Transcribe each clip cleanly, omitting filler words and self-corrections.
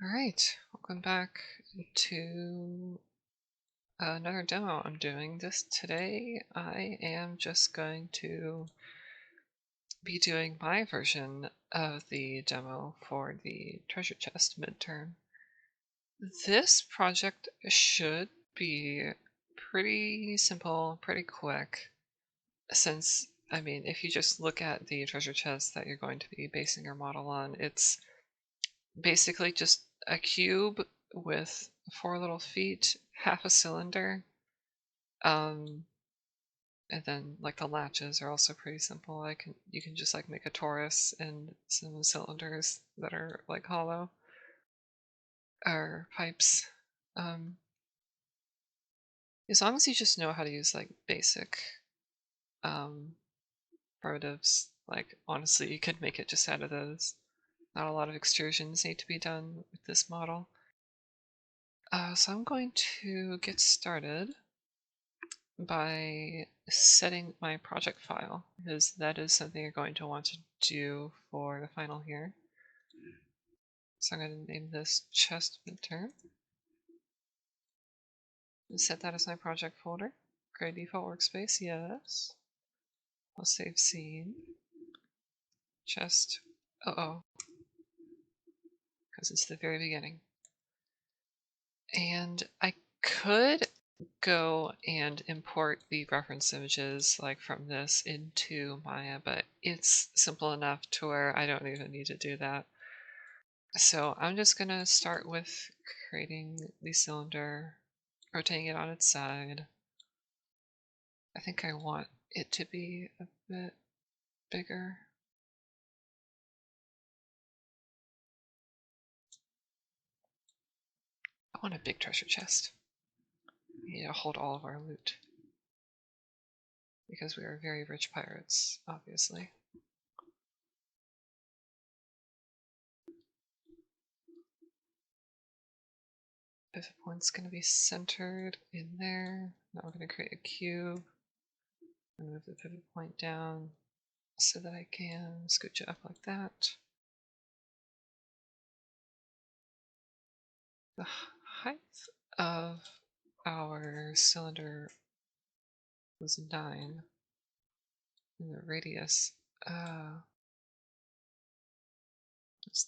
All right, welcome back to another demo I'm doing. Today, I am just going to be doing my version of the demo for the treasure chest midterm. This project should be pretty simple, pretty quick, since, I mean, if you just look at the treasure chest that you're going to be basing your model on, it's basically just a cube with four little feet, half a cylinder, um, and then like the latches are also pretty simple. You can just like make a torus and some cylinders that are like hollow or pipes. Um, as long as you just know how to use like basic um, primitives, like honestly, you could make it just out of those. Not a lot of extrusions need to be done with this model. So I'm going to get started by setting my project file, because that is something you're going to want to do for the final here. So I'm going to name this chest midterm and set that as my project folder. Create default workspace, yes. I'll save scene. Chest, because it's the very beginning. And I could go and import the reference images like from this into Maya, but it's simple enough to where I don't even need to do that. So I'm just going to start with creating the cylinder, rotating it on its side. I think I want it to be a bit bigger. I want a big treasure chest. We need to hold all of our loot, because we are very rich pirates, obviously. Pivot point's going to be centered in there. Now we're going to create a cube and move the pivot point down so that I can scooch it up like that. The height of our cylinder was 9, and the radius was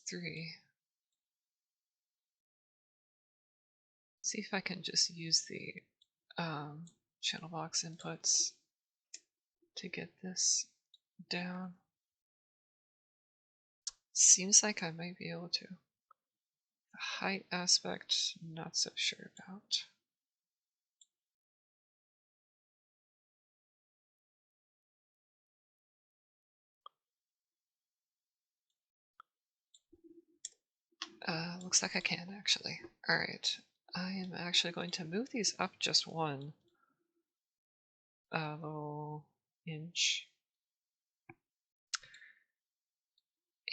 3. See if I can just use the channel box inputs to get this down. Seems like I might be able to. The height aspect, not so sure about. Looks like I can actually. Alright, I am actually going to move these up just one little inch.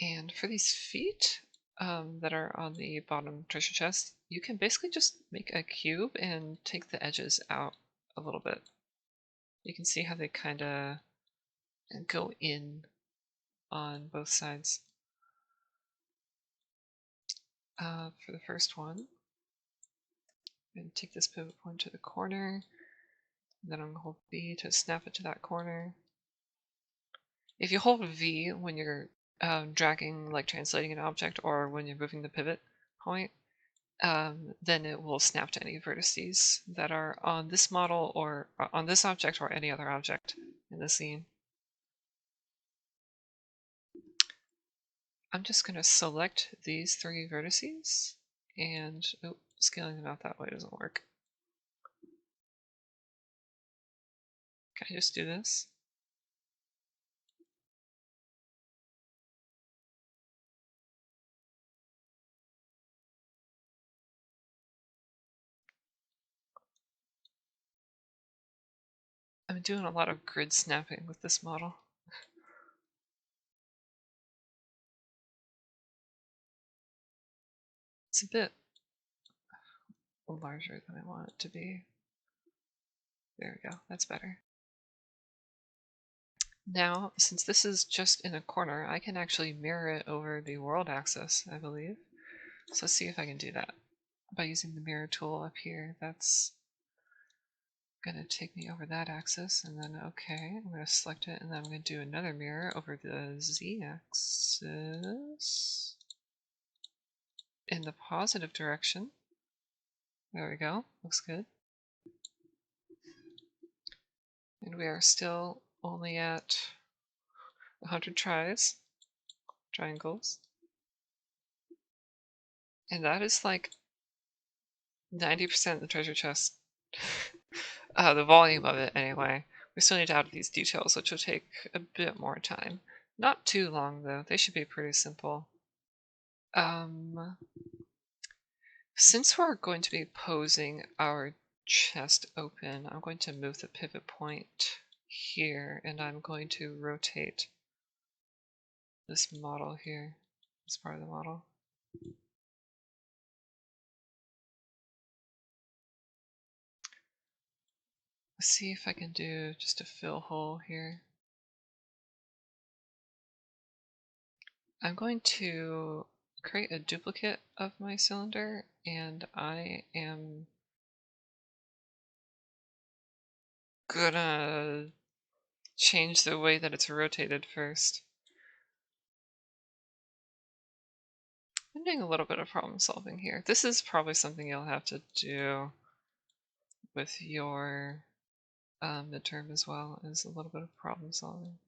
And for these feet that are on the bottom treasure chest, you can basically just make a cube and take the edges out a little bit. You can see how they kind of go in on both sides. For the first one, I'm going to take this pivot point to the corner, then I'm going to hold B to snap it to that corner. If you hold V when you're dragging, like translating an object, or when you're moving the pivot point, then it will snap to any vertices that are on this model or on this object or any other object in the scene. I'm just going to select these 3 vertices and scaling them out that way doesn't work. Can I just do this? I'm doing a lot of grid snapping with this model. It's a bit larger than I want it to be. There we go, that's better. Now, since this is just in a corner, I can actually mirror it over the world axis, I believe. So let's see if I can do that by using the mirror tool up here. That's gonna take me over that axis, and then okay, I'm gonna select it, and then I'm gonna do another mirror over the z-axis in the positive direction. There we go, looks good. And we are still only at 100 triangles. And that is like 90% of the treasure chest. The volume of it, anyway. We still need to add these details, which will take a bit more time. Not too long, though. They should be pretty simple. Since we're going to be posing our chest open, I'm going to move the pivot point here, and I'm going to rotate this model here, this part of the model. Let's see if I can do just a fill hole here. I'm going to create a duplicate of my cylinder, and I am gonna change the way that it's rotated first. I'm doing a little bit of problem solving here. This is probably something you'll have to do with your midterm as well, is a little bit of problem solving.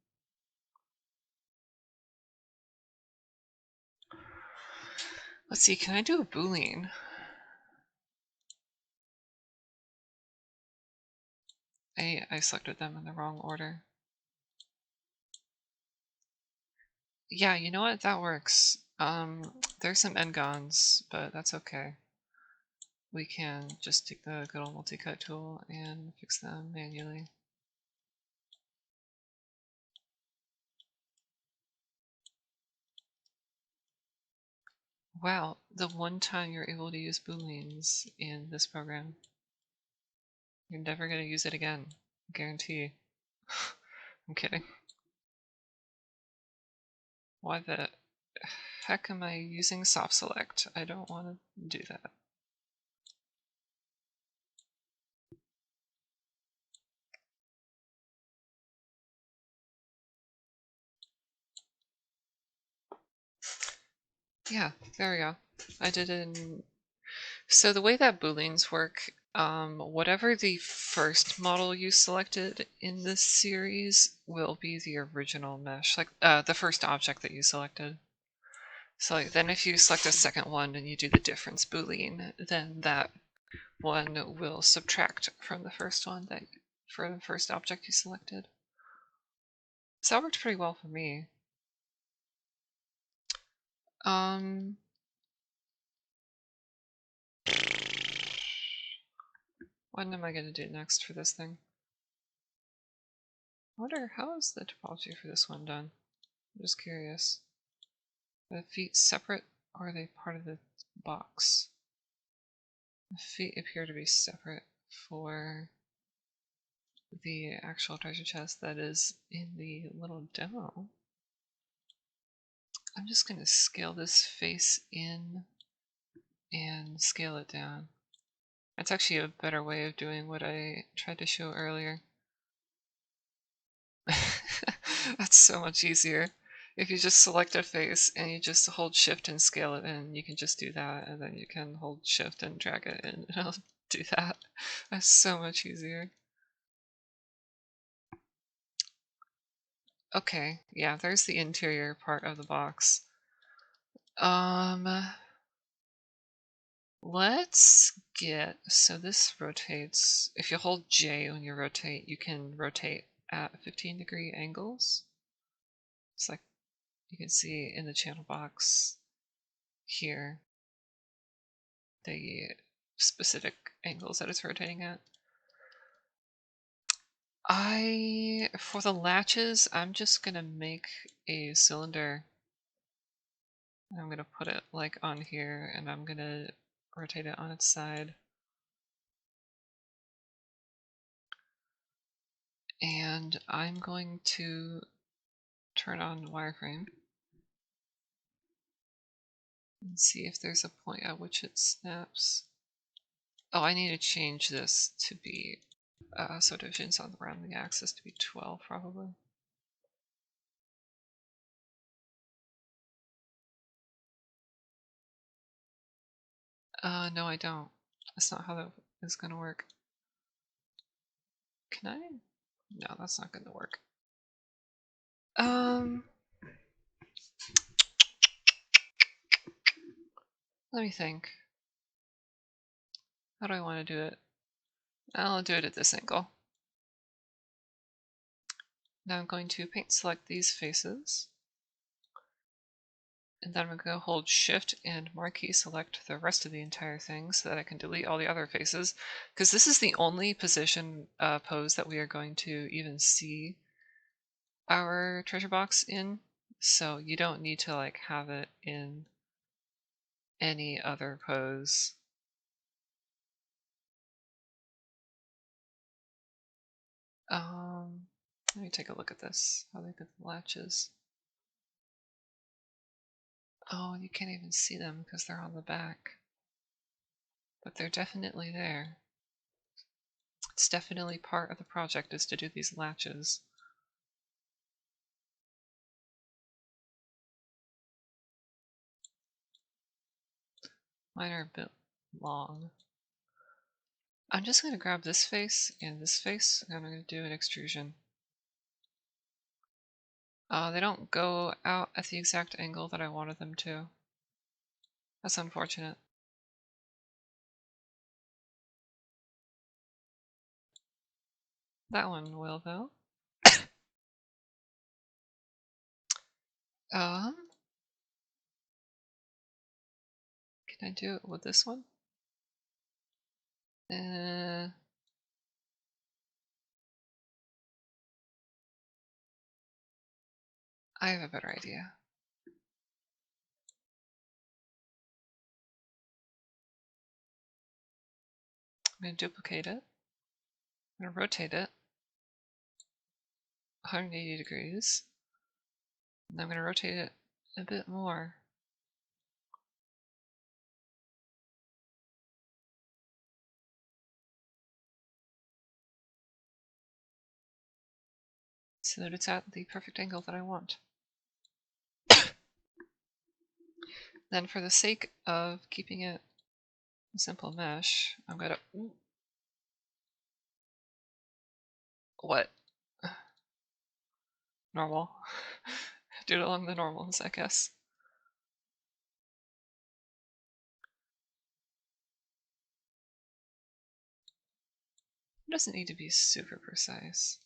Let's see, can I do a Boolean? I selected them in the wrong order. Yeah, you know what? That works. There's some n-gons, but that's okay. We can just take the good old multi-cut tool and fix them manually. Wow, the one time you're able to use booleans in this program, you're never going to use it again. Guarantee. I'm kidding. Why the heck am I using soft select? I don't want to do that. Yeah, there we go. I did it in... So the way that booleans work, whatever the first model you selected in this series will be the original mesh, like the first object that you selected. So like, then if you select a second one and you do the difference boolean, then that one will subtract from the first one that for the first object you selected. So that worked pretty well for me. What am I going to do next for this thing? I wonder, how is the topology for this one done? I'm just curious. Are the feet separate, or are they part of the box? The feet appear to be separate for the actual treasure chest that is in the little demo. I'm just going to scale this face in and scale it down. That's actually a better way of doing what I tried to show earlier. That's so much easier. If you just select a face and you just hold shift and scale it in, you can just do that, and then you can hold shift and drag it in, and it'll do that. That's so much easier. Okay, yeah, there's the interior part of the box. Let's get, so this rotates, if you hold J when you rotate, you can rotate at 15-degree angles. It's like you can see in the channel box here the specific angles that it's rotating at. For the latches, I'm just gonna make a cylinder. I'm gonna put it like on here, and I'm gonna rotate it on its side. And I'm going to turn on wireframe. and see if there's a point at which it snaps. Oh, I need to change this to be so divisions on around the axis to be 12 probably. No, I don't. That's not how that is going to work. Can I? No, that's not going to work. Let me think. How do I want to do it? I'll do it at this angle. Now I'm going to paint select these faces. And then I'm going to hold Shift and Marquee select the rest of the entire thing so that I can delete all the other faces. Because this is the only position pose that we are going to even see our treasure box in. So you don't need to like have it in any other pose. Let me take a look at this, how they did the latches. Oh, you can't even see them because they're on the back. But they're definitely there. It's definitely part of the project is to do these latches. Mine are a bit long. I'm just going to grab this face and this face, and I'm going to do an extrusion. They don't go out at the exact angle that I wanted them to. That's unfortunate. That one will, though. Can I do it with this one? I have a better idea. I'm going to duplicate it. I'm going to rotate it 180 degrees. And I'm going to rotate it a bit more. So that it's at the perfect angle that I want. Then for the sake of keeping it a simple mesh, I'm going to... What? Normal. Do it along the normals, I guess. It doesn't need to be super precise.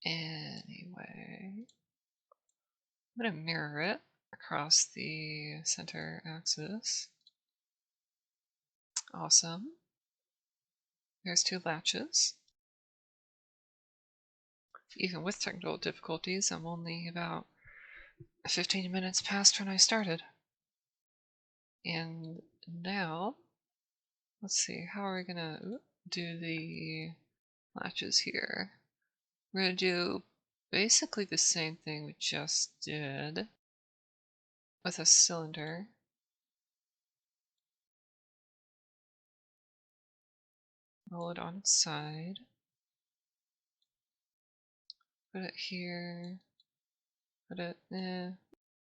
Anyway, I'm going to mirror it across the center axis. Awesome. There's two latches. Even with technical difficulties, I'm only about 15 minutes past when I started. And now, let's see, how are we gonna do the latches here? We're gonna do basically the same thing we just did with a cylinder. Roll it on its side. Put it here. Put it,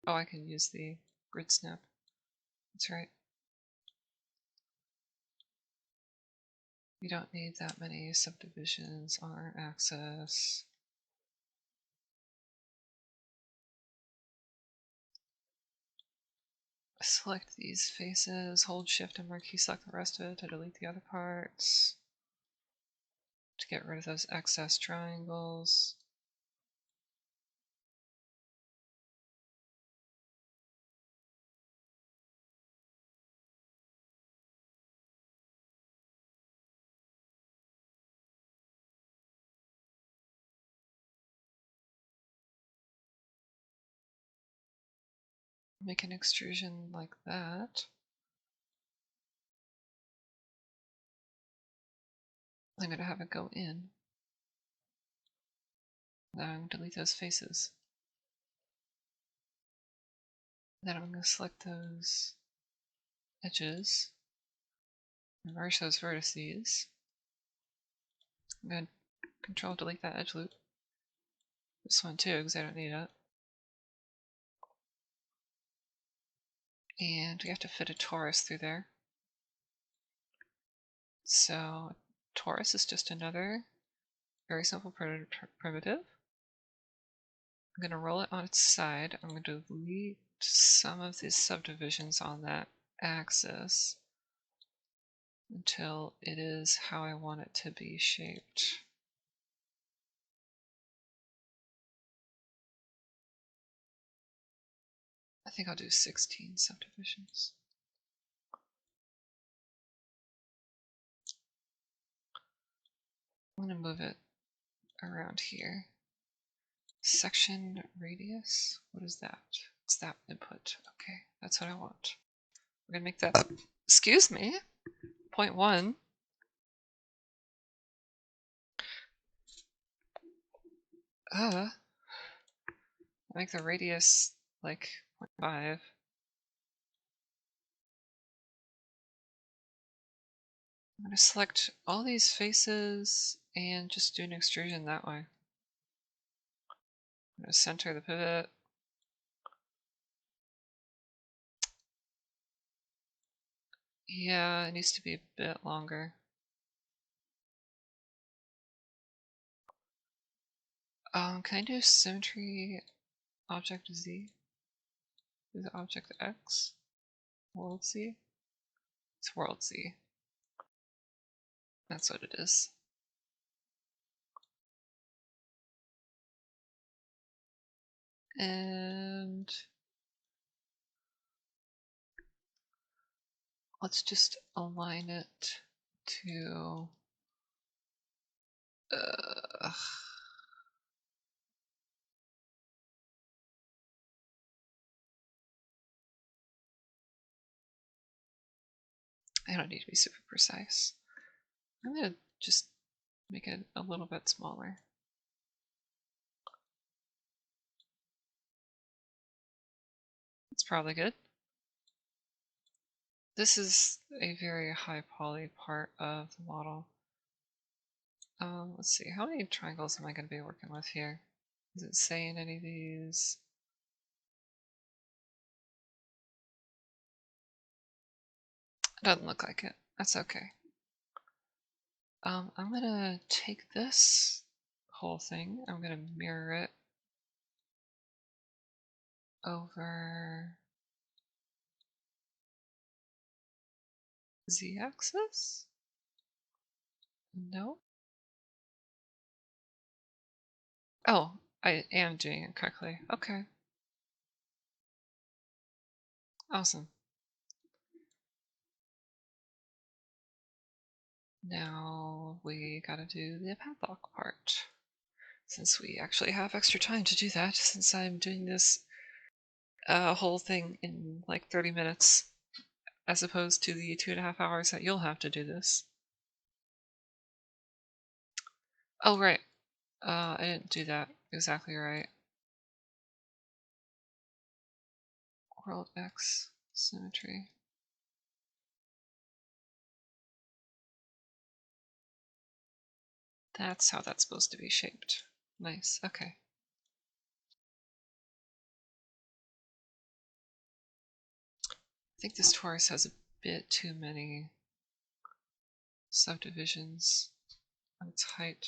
Oh, I can use the grid snap. That's right. We don't need that many subdivisions on our axis. Select these faces, hold Shift and Marquee select the rest of it to delete the other parts. To get rid of those excess triangles. Make an extrusion like that. I'm going to have it go in. Then I'm going to delete those faces. Then I'm going to select those edges and merge those vertices. I'm going to Control delete that edge loop. This one too, because I don't need it. And we have to fit a torus through there. So torus is just another very simple primitive. I'm going to roll it on its side. I'm going to delete some of these subdivisions on that axis until it is how I want it to be shaped. I think I'll do 16 subdivisions. I'm going to move it around here. Section radius, what is that? It's that input. Okay, that's what I want. We're going to make that, excuse me, 0.1. Make the radius like 0.5. I'm going to select all these faces and just do an extrusion that way. I'm going to center the pivot. Yeah, it needs to be a bit longer. Can I do symmetry object Z? Is it object X? World Z? It's world Z. That's what it is. And let's just align it to I don't need to be super precise. I'm gonna just make it a little bit smaller. It's probably good. This is a very high poly part of the model. Let's see, how many triangles am I going to be working with here? Does it say in any of these? Doesn't look like it. That's okay. I'm going to take this whole thing, I'm going to mirror it over z-axis? No. Oh, I am doing it correctly. Okay. Awesome. Now we gotta do the padlock part. Since we actually have extra time to do that, since I'm doing this whole thing in like 30 minutes, as opposed to the 2.5 hours that you'll have to do this. Oh, right. I didn't do that exactly right. World X symmetry. That's how that's supposed to be shaped. Nice, okay. I think this torus has a bit too many subdivisions on its height.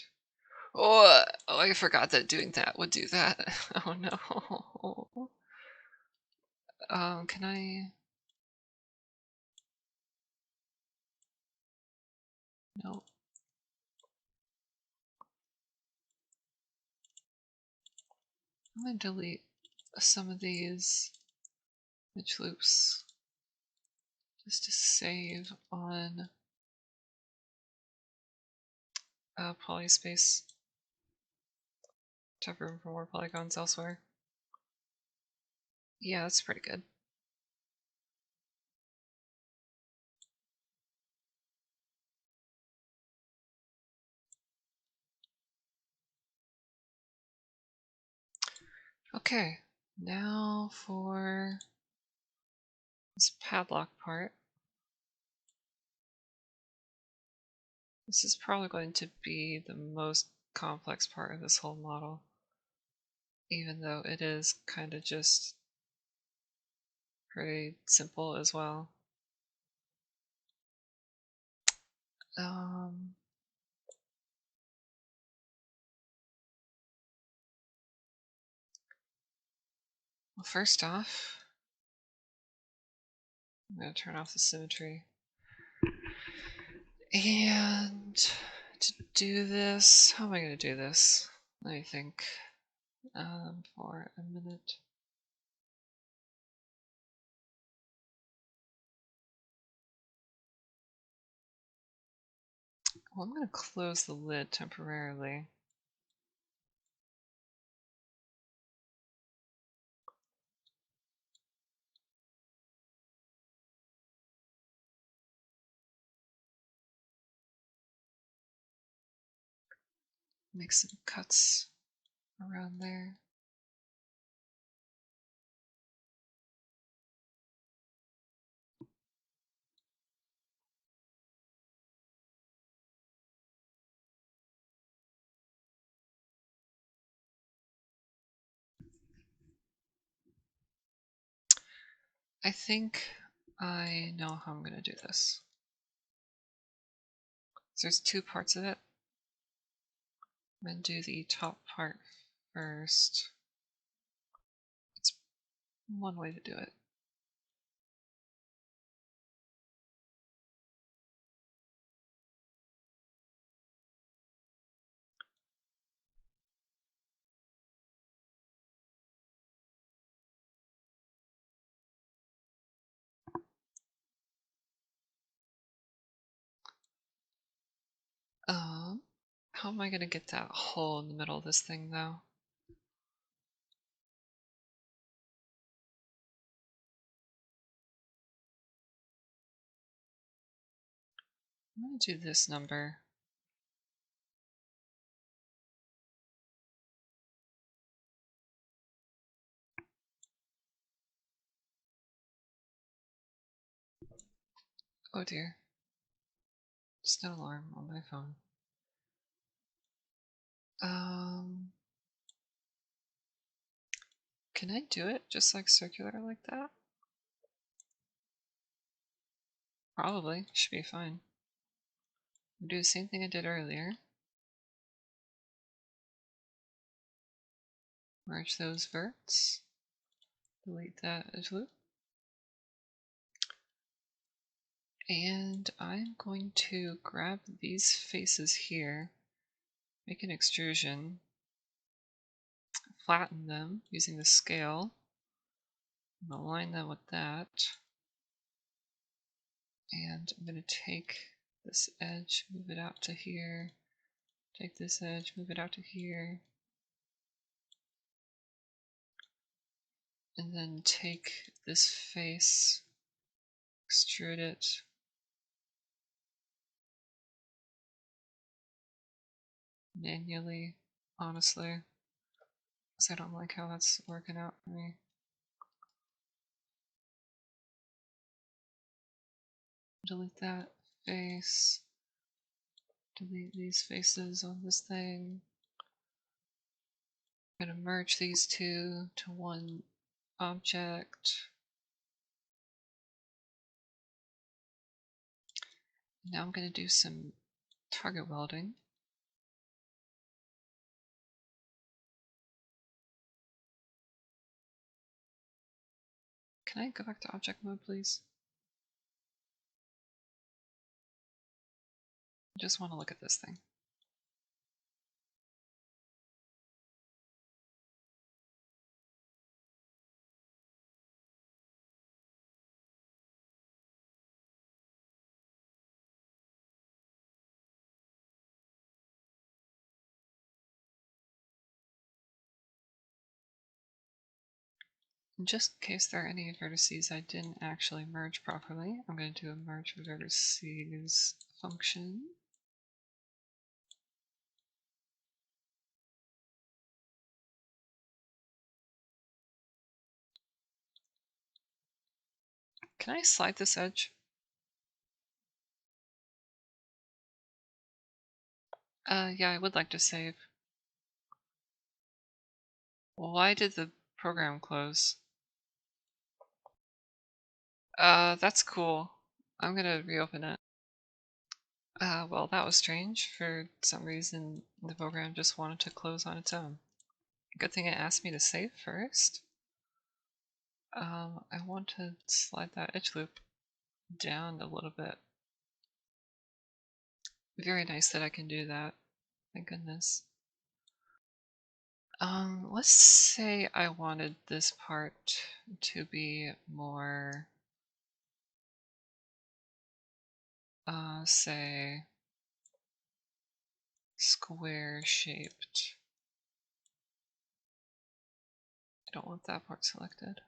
Oh, I forgot that doing that would do that. Oh no. Can I? No. I'm gonna delete some of these image loops just to save on polyspace to have room for more polygons elsewhere. Yeah, that's pretty good. Okay, now for this padlock part. This is probably going to be the most complex part of this whole model, even though it is kind of just pretty simple as well. Um, well, first off, I'm going to turn off the symmetry. And to do this, how am I going to do this? Let me think for a minute. Well, I'm going to close the lid temporarily. Make some cuts around there. I think I know how I'm going to do this. So there's two parts of it. I'm going to do the top part first. It's one way to do it. How am I going to get that hole in the middle of this thing, though? I'm going to do this number. Oh dear. Just an alarm on my phone. Can I do it just like circular like that? Probably. Should be fine. I'll do the same thing I did earlier. Merge those verts. Delete that as loop. And I'm going to grab these faces here, make an extrusion, flatten them using the scale, and align them with that. And I'm going to take this edge, move it out to here, take this edge, move it out to here, and then take this face, extrude it, manually, honestly, because I don't like how that's working out for me. Delete that face, delete these faces on this thing. I'm going to merge these two to one object. Now I'm going to do some target welding. Can I go back to object mode, please? I just want to look at this thing. Just in case there are any vertices I didn't actually merge properly, I'm going to do a merge vertices function. Can I slide this edge? Yeah, I would like to save. Why did the program close? That's cool. I'm gonna reopen it. Well, that was strange. For some reason, the program just wanted to close on its own. Good thing it asked me to save first. I want to slide that edge loop down a little bit. Very nice that I can do that. Thank goodness. Let's say I wanted this part to be more, say, square shaped. I don't want that part selected.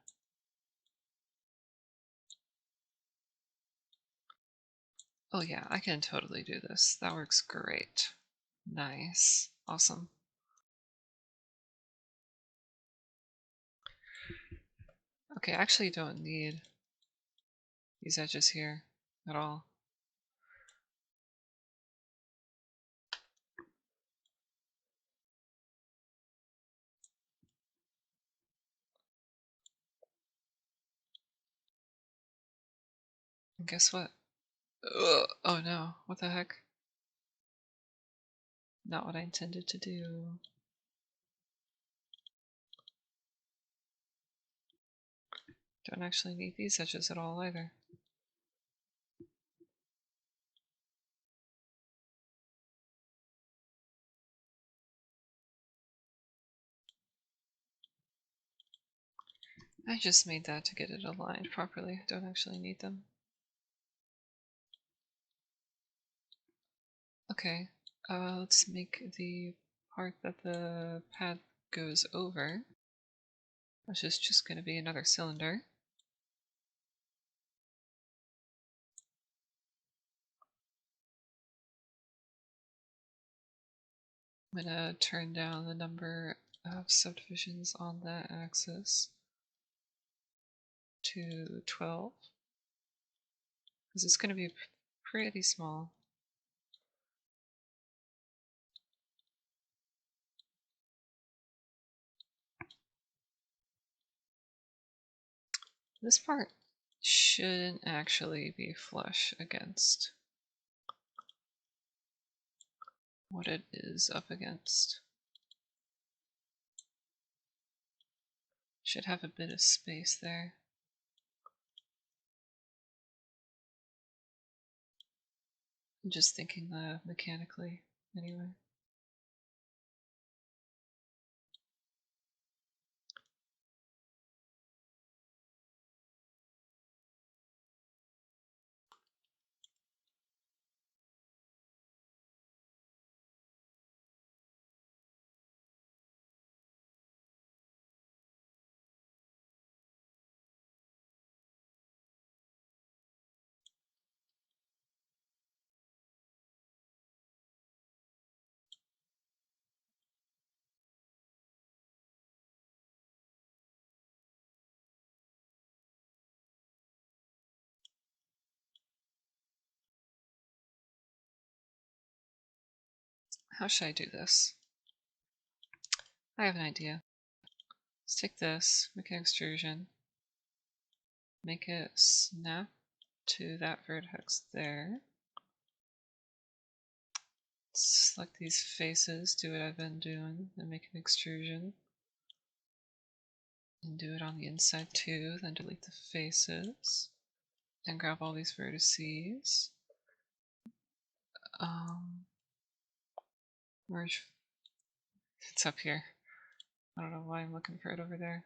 Oh yeah, I can totally do this. That works great. Nice. Awesome. Okay, I actually don't need these edges here at all. And guess what? Ugh, oh no, what the heck? Not what I intended to do. Don't actually need these edges at all either. I just made that to get it aligned properly. I don't actually need them. Okay, let's make the part that the pad goes over, which is just going to be another cylinder. I'm going to turn down the number of subdivisions on that axis to 12, because it's going to be pretty small. This part shouldn't actually be flush against what it is up against. Should have a bit of space there. I'm just thinking mechanically, anyway. How should I do this? I have an idea. Let's take this, make an extrusion, make it snap to that vertex there. Select these faces, do what I've been doing, and make an extrusion. And do it on the inside too, then delete the faces. And grab all these vertices. Merge. It's up here. I don't know why I'm looking for it over there.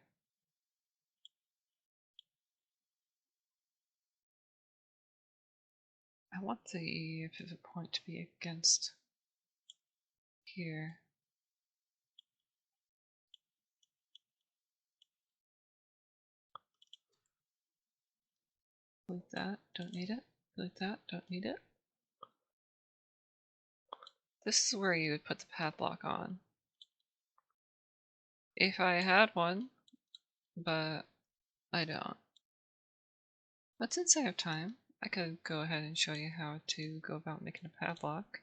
I want the pivot point to be against here. Delete that, don't need it. Delete that, don't need it. This is where you would put the padlock on. If I had one, but I don't. But since I have time, I could go ahead and show you how to go about making a padlock.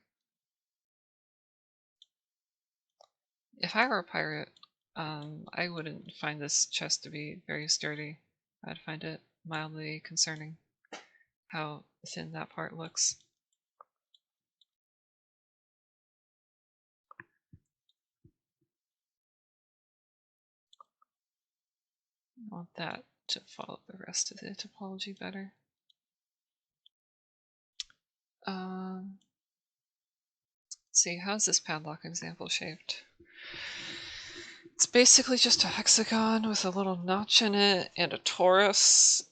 If I were a pirate, I wouldn't find this chest to be very sturdy. I'd find it mildly concerning how thin that part looks. I want that to follow the rest of the topology better. Let's see, how's this padlock example shaped? It's basically just a hexagon with a little notch in it and a torus.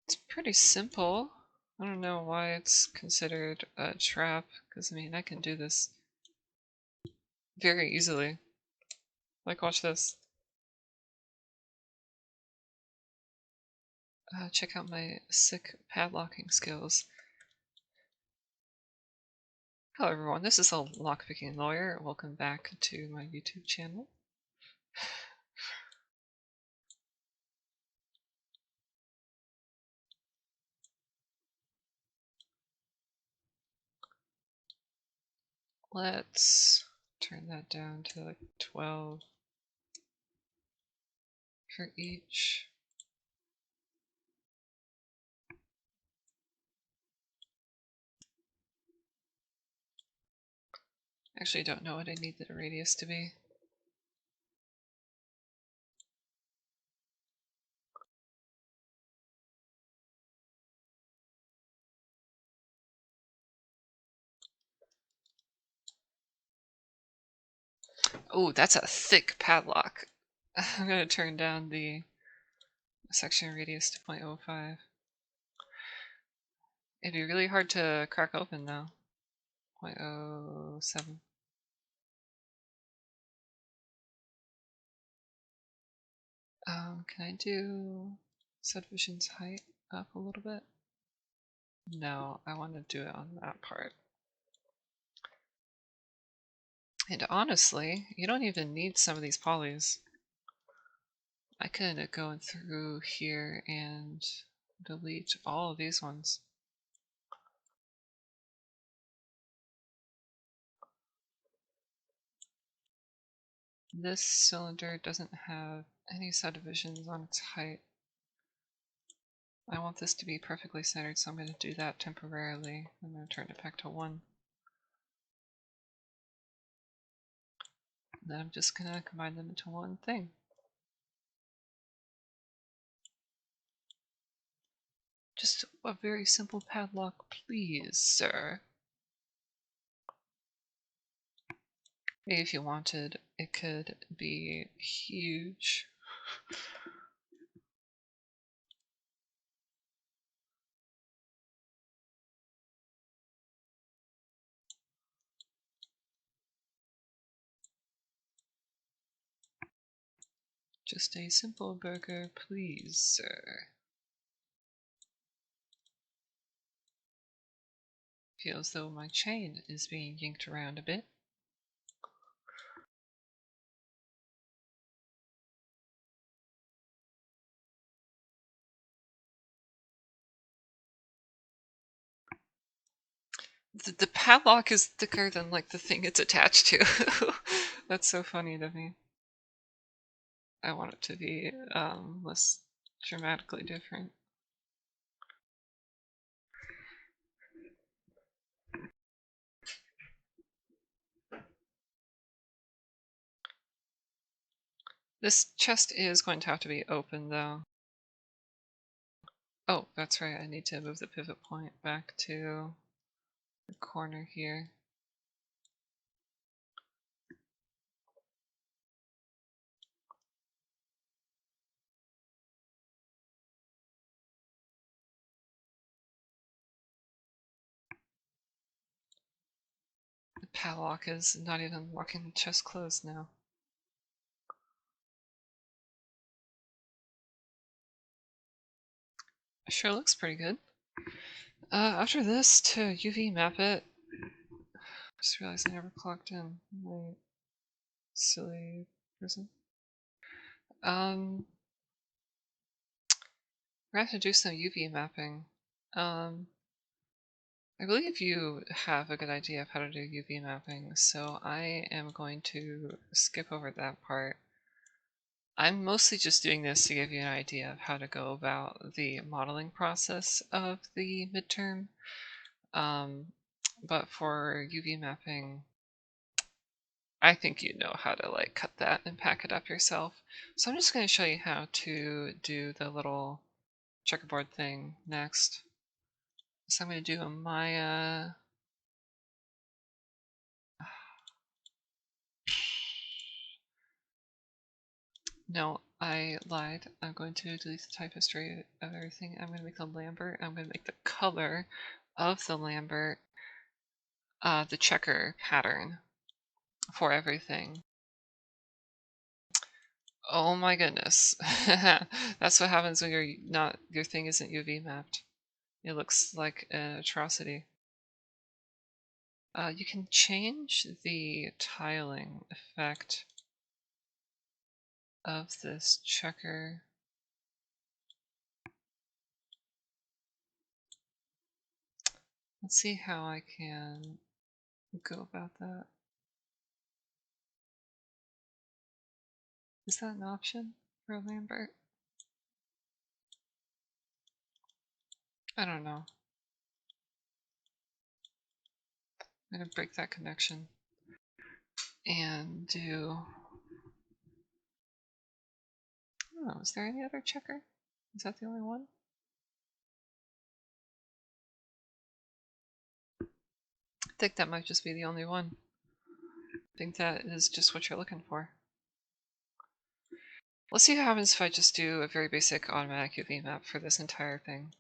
It's pretty simple. I don't know why it's considered a trap, because I mean, I can do this very easily. Like, watch this. Check out my sick padlocking skills. Hello everyone, this is a lockpicking lawyer. Welcome back to my YouTube channel. Let's turn that down to like 12 for each. Actually, don't know what I need the radius to be. Oh, that's a thick padlock. I'm gonna turn down the section radius to 0.05. It'd be really hard to crack open though. 0.07. Can I do subdivision's height up a little bit? No, I want to do it on that part. And honestly, you don't even need some of these polys. I could go through here and delete all of these ones. This cylinder doesn't have any subdivisions on its height. I want this to be perfectly centered, so I'm going to do that temporarily. I'm going to turn it back to 1. And then I'm just going to combine them into one thing. Just a very simple padlock, please, sir. Maybe if you wanted, it could be huge. Just a simple burger, please, sir. Feels though my chain is being yanked around a bit. The padlock is thicker than like the thing it's attached to. That's so funny to me. I want it to be less dramatically different. This chest is going to have to be open though. Oh, that's right, I need to move the pivot point back to the corner here. The padlock is not even locking the chest closed now. Sure looks pretty good. After this, to UV map it. Just realized I never clocked in. My silly person. We're gonna have to do some UV mapping. I believe you have a good idea of how to do UV mapping, so I am going to skip over that part. I'm mostly just doing this to give you an idea of how to go about the modeling process of the midterm. But for UV mapping, I think you know how to like cut that and pack it up yourself. So I'm just going to show you how to do the little checkerboard thing next. So I'm going to do a Maya. No, I lied. I'm going to delete the type history of everything. I'm going to make the Lambert. I'm going to make the color of the Lambert the checker pattern for everything. Oh my goodness. That's what happens when your thing isn't UV mapped. It looks like an atrocity. You can change the tiling effect of this checker. Let's see how I can go about that. Is that an option for Lambert? I don't know. I'm gonna break that connection and do. Oh, is there any other checker? Is that the only one? I think that might just be the only one. I think that is just what you're looking for. Let's see what happens if I just do a very basic automatic UV map for this entire thing.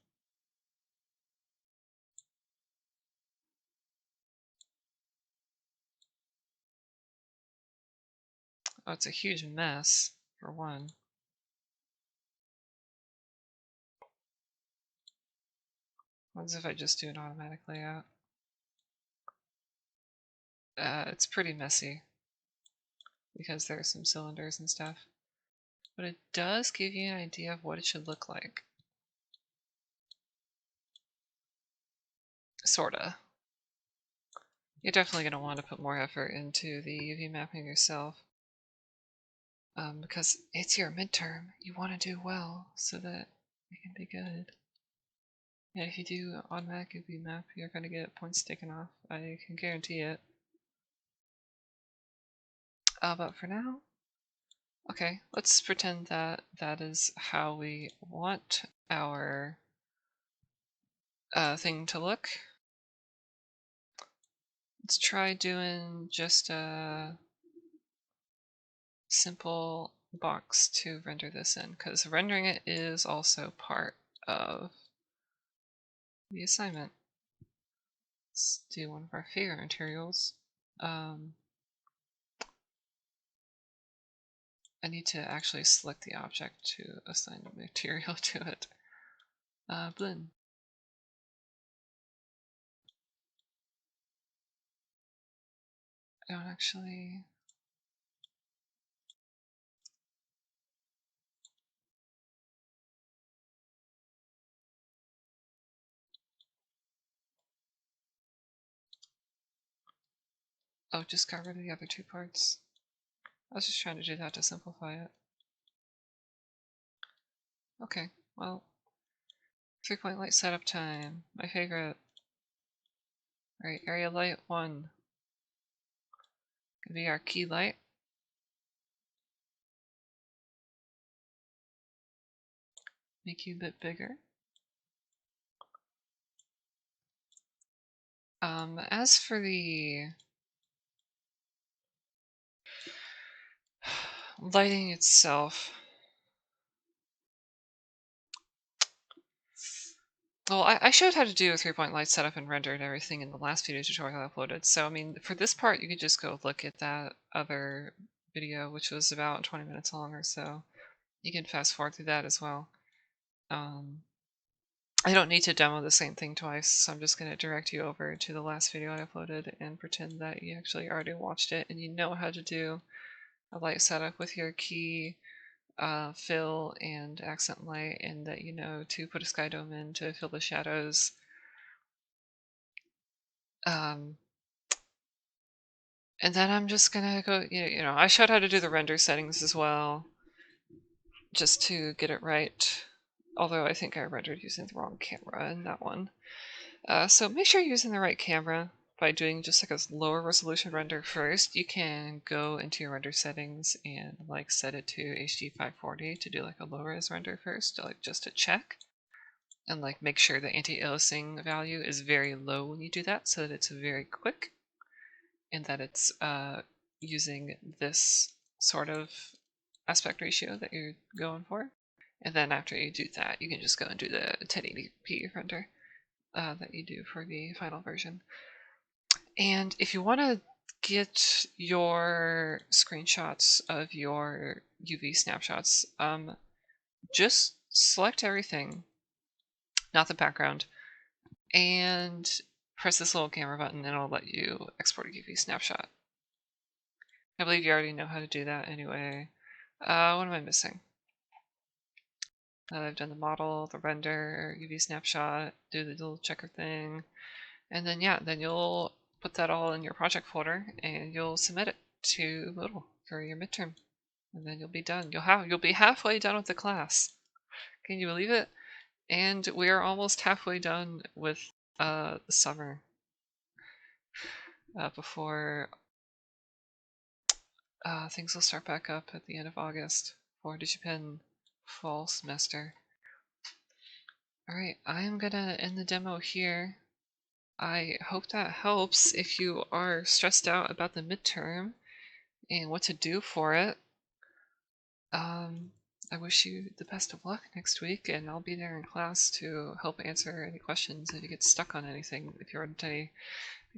Oh, it's a huge mess, for one. What if I just do an automatic layout? It's pretty messy because there are some cylinders and stuff. But it does give you an idea of what it should look like. Sorta. You're definitely going to want to put more effort into the UV mapping yourself. Because it's your midterm. You want to do well so that it can be good. Yeah, if you do automatic UV map, you're going to get points taken off. I can guarantee it. But for now, okay, let's pretend that that is how we want our thing to look. Let's try doing just a simple box to render this in, because rendering it is also part of the assignment. Let's do one of our favorite materials. I need to actually select the object to assign a material to it. Blend. I don't actually. Oh, just got rid of the other two parts. I was just trying to do that to simplify it. Okay, well, 3-point light setup time. My favorite. Alright, area light 1. Gonna be our key light. Make you a bit bigger. As for the lighting itself, well, I showed how to do a 3-point light setup and render and everything in the last video tutorial I uploaded. So, I mean, for this part, you could just go look at that other video, which was about 20 minutes long or so. You can fast forward through that as well. I don't need to demo the same thing twice, so I'm just going to direct you over to the last video I uploaded and pretend that you actually already watched it and you know how to do a light setup with your key, fill, and accent light, and that you know to put a sky dome in to fill the shadows. And then I'm just gonna go, I showed how to do the render settings as well, just to get it right. Although I think I rendered using the wrong camera in that one. So make sure you're using the right camera by doing just like a lower resolution render first. You can go into your render settings and like set it to HD 540 to do like a low res render first, like just to check. And like make sure the anti-aliasing value is very low when you do that so that it's very quick and that it's using this sort of aspect ratio that you're going for. And then after you do that, you can just go and do the 1080p render that you do for the final version. And if you want to get your screenshots of your UV snapshots, just select everything, not the background, and press this little camera button and it'll let you export a UV snapshot. I believe you already know how to do that anyway. What am I missing? I've done the model, the render, UV snapshot, do the little checker thing, and then then you'll put that all in your project folder and you'll submit it to Moodle for your midterm, and then you'll be done. You'll be halfway done with the class. Can you believe it? And we are almost halfway done with the summer before things will start back up at the end of August for DigiPen fall semester. Alright, I'm gonna end the demo here. I hope that helps if you are stressed out about the midterm and what to do for it. I wish you the best of luck next week, and I'll be there in class to help answer any questions if you get stuck on anything, if you're into any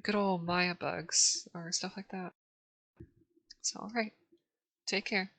good old Maya bugs or stuff like that. So, alright, take care.